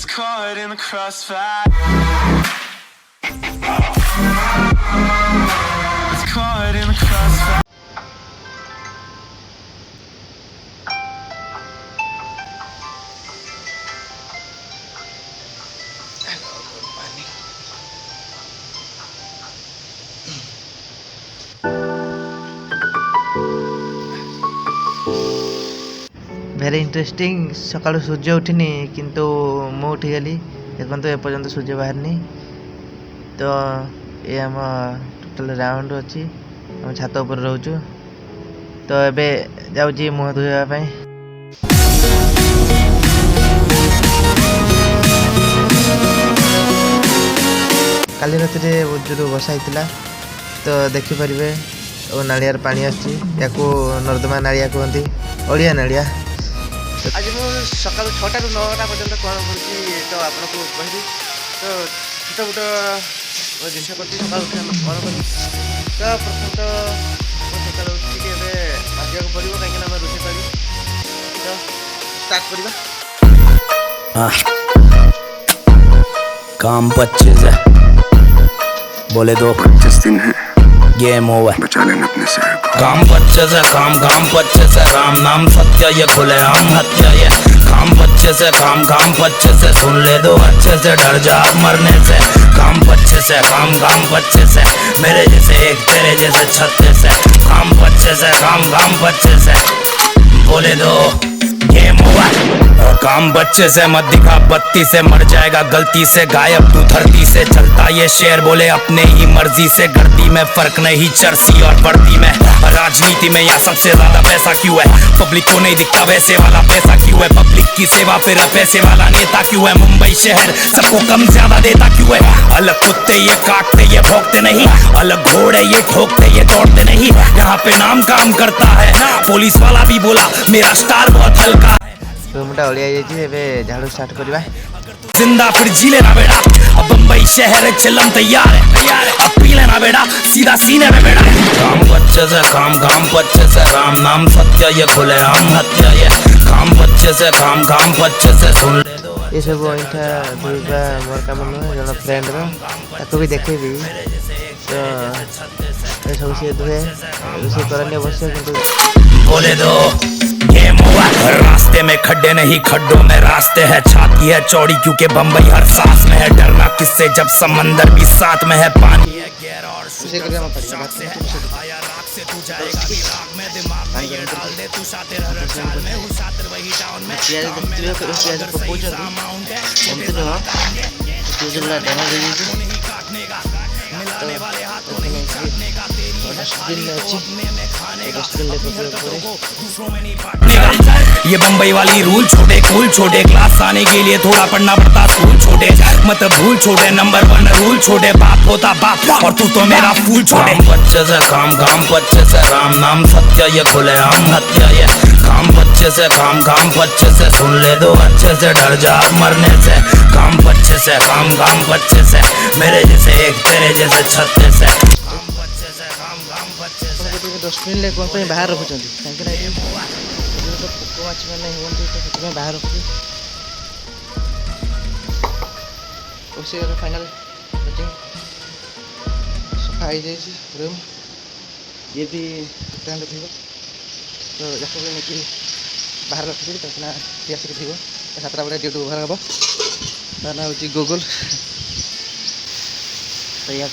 It's caught in the crossfire. It's caught in the crossfire. Very interesting सकाळु सूर्य उठिनी किंतु मु उठीगली देखते एपर्तंत सूर्य बाहरनी तो ये आम टोटल राउंड अच्छी आम छात उपर रोचु तो एबे जाउची मुह धोइबा काली राति बहुत जोर वर्षा होता तो देखिपारे और नालियार पानी आसी या नर्दमा नालिया कहती ओडिया नालिया आज मुझे सका 6टा ରୁ 9टा पर्यंत कौन कर तो आपको कहबी तो छोट छोट जिन कर सका उठे कौन कर तो प्रथम तो सका उठिक भाजक पड़ो कहीं रोषे पाड़ी तो स्टार्ट करवा काम 25 है बोले दो 25 दिन है गेम ओवर बचा लेना अपने शहर को काम 25 है काम 25 है राम नाम सत्य ये खुले आम हत्या ये काम 25 है काम 25 है सुन ले दो अच्छे से डर जा मरने से काम 25 है काम 25 है मेरे जैसे एक तेरे जैसे 36 है काम 25 है काम 25 है बोले दो गेम ओवर काम बच्चे से मत दिखा बत्ती से मर जाएगा गलती से गायब तू धरती से चलता ये शेर बोले अपने ही मर्जी से गर्दी में फर्क नहीं चर्सी और वर्दी में राजनीति में यहाँ सबसे ज्यादा पैसा क्यों है पब्लिक को नहीं दिखता वैसे वाला पैसा क्यों है पब्लिक की सेवा पे पैसे वाला नेता क्यों है मुंबई शहर सबको कम ज्यादा देता क्यों है अलग कुत्ते ये काटते ये भोंकते नहीं अलग घोड़े ये ठोकते ये दौड़ते नहीं यहाँ पे नाम काम करता है पुलिस वाला भी बोला मेरा स्टार बहुत हल्का रूमटा ओलिया झाड़ू स्टार्ट करवा जिंदा फिर जी लेना बेटा अब बम्बई शहर है चिल्लम तैयार है अब पी लेना बेटा सीधा सीने में बेटा काम 25 है काम 25 है राम नाम सत्य ये खुले आम हत्या ये काम 25 है काम 25 है सुन ले दो ये सब इठा धोइबा मोर काम नुहे जन फ्रेंड रो भी देखेबी तो ये सब से धोए उसे करने अवश्य किंतु बोले दो रास्ते में खड्डे नहीं खड्डों में रास्ते है छाती है चौड़ी क्योंकि बम्बई हर सांस में है डरना किससे जब समंदर भी साथ में है पानी है गहरा और आया राख से तू जाएगा राग में दिमाग में ये डाल दे तू शातिर हर चाल में हूँ शातिर वही टाउन में काटने का मिलाने वाले हाथों नहीं काटने का ये बम्बई वाली रूल छोटे कूल छोटे क्लास आने के लिए थोड़ा पढ़ना पड़ता स्कूल छोटे मत भूल छोटे नंबर 1 रूल छोटे बाप होता बाप और तू तो मेरा फूल छोटे 25 है काम 25 है राम नाम सत्य ये खुले आम हत्या ये काम 25 है काम 25 है सुन ले दो अच्छे से डर जा मरने से काम 25 है काम 25 है मेरे जैसे एक तेरे जैसे 36 है डस्टबिन ले कौन पे बाहर रखुं कहीं तो पोक माछ मैंने हमें तो बाहर रखुँ फाइनाल सफा हो जाए रूम ये भी स्टैंड थी तो जब नहीं बाहर रखी आसिक थी 7टा बेले ड्यूटी ओभर हम तार ना हूँ गूगल तो या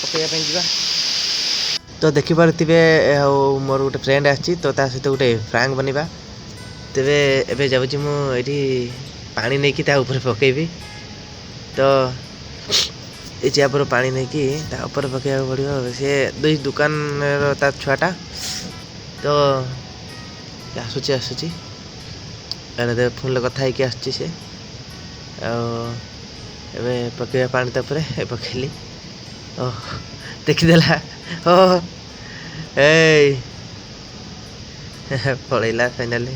पकड़ापी जा तो देखिपे मोर गोटे फ्रेंड आसी तो सहित गोटे फ्रांक बनवा तेरे एवं जाऊँगी मुझे पानी नहीं कि पकईबी तो ये चापर पानी नहीं कि पकड़ा पड़ो सी दुई दुकान छुआटा तो आसूची आसूची फोन कथा आसुची से पकड़ा पानी तापर पकईली ओ देखीदेला ओ ए पड़ेला फाइनाली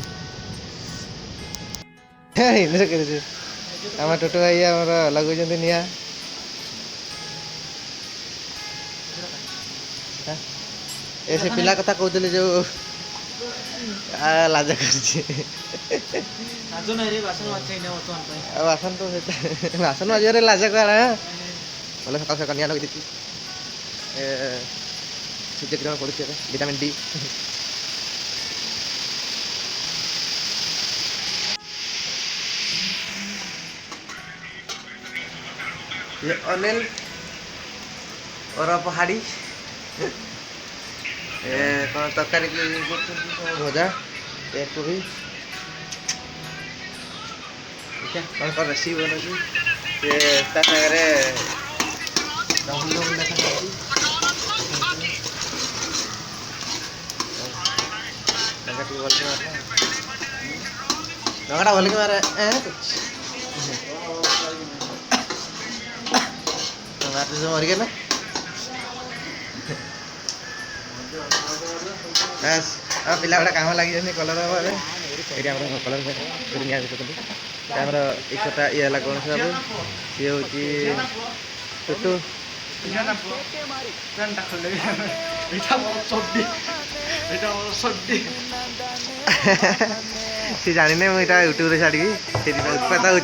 आम टोटो भाई लगुच निआ ऐसे पिला कथा कहते जो ଲାଜ କରୁଛି ଆଜ ନାଇଁ ରେ ବାସନ ମାଛେଇନା ବର୍ତ୍ତମାନ ପାଇଁ ଆଉ ବାସନ ତ ବାସନ ମାଜିବାରେ ଲାଜ କଣ ଭଲ ସକାଳ ସକାଳ ନିଆଁ ଲଗେଇ ଦେଇଛି ସୂର୍ଯ୍ୟ କିରଣ ପଡ଼ୁଛି ଏବେ ଭିଟାମିନ୍ ଡି ये अनिल और पहाड़ी कौन तरकारी भजा एक भी क्या कौन कौन रेसिपी बनाऊँ ये ता सागरे लंगाटा बोल के मारे मर गए ना बस अब पिला गोटे काम लगी कलर हम ये कलर दुनिया आमर एकटा ये है कौन सब सी हूँ टुटू सी जानी मुझे यूट्यूब छाड़ी उत्पात हो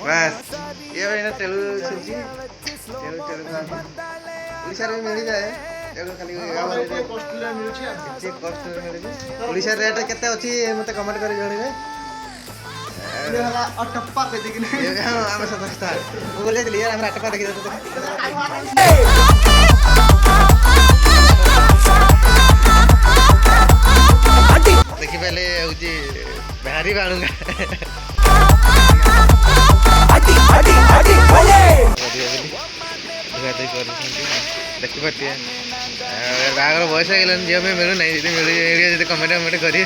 बस ये तेलु सुनছি ओडिशा में मिल जाए खाली ओडिशा रेट केते अछि मते कमेंट कर जणिबे अटप्पा पे देखिन हम सस्ता वो बोले चलिए हम अटप्पा देखि देखि पहले होची भारी बाणूंगा देखिए बागर बयस हो झील में मिलू ना मिल कमेंट कमेंट करें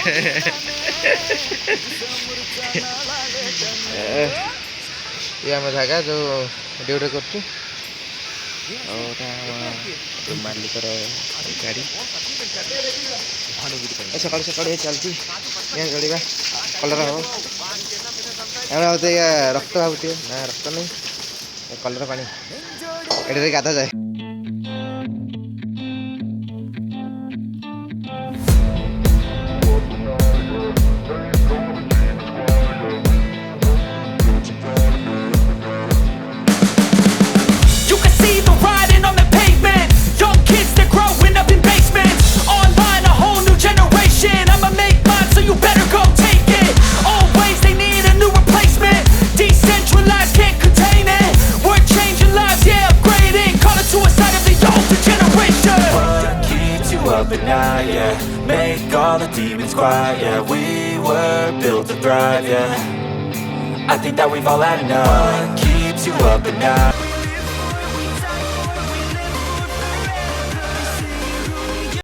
ये आम जगह जो ड्यूटी कर मालिक गाड़ी सका सका चलती चढ़ा कलर हम रक्त भावुए ना रक्त नहीं कलर पानी ये गाधा जाए At night, yeah. Make all the demons quiet, yeah. We were built to thrive, yeah. I think that we've all had enough. What keeps you up at night?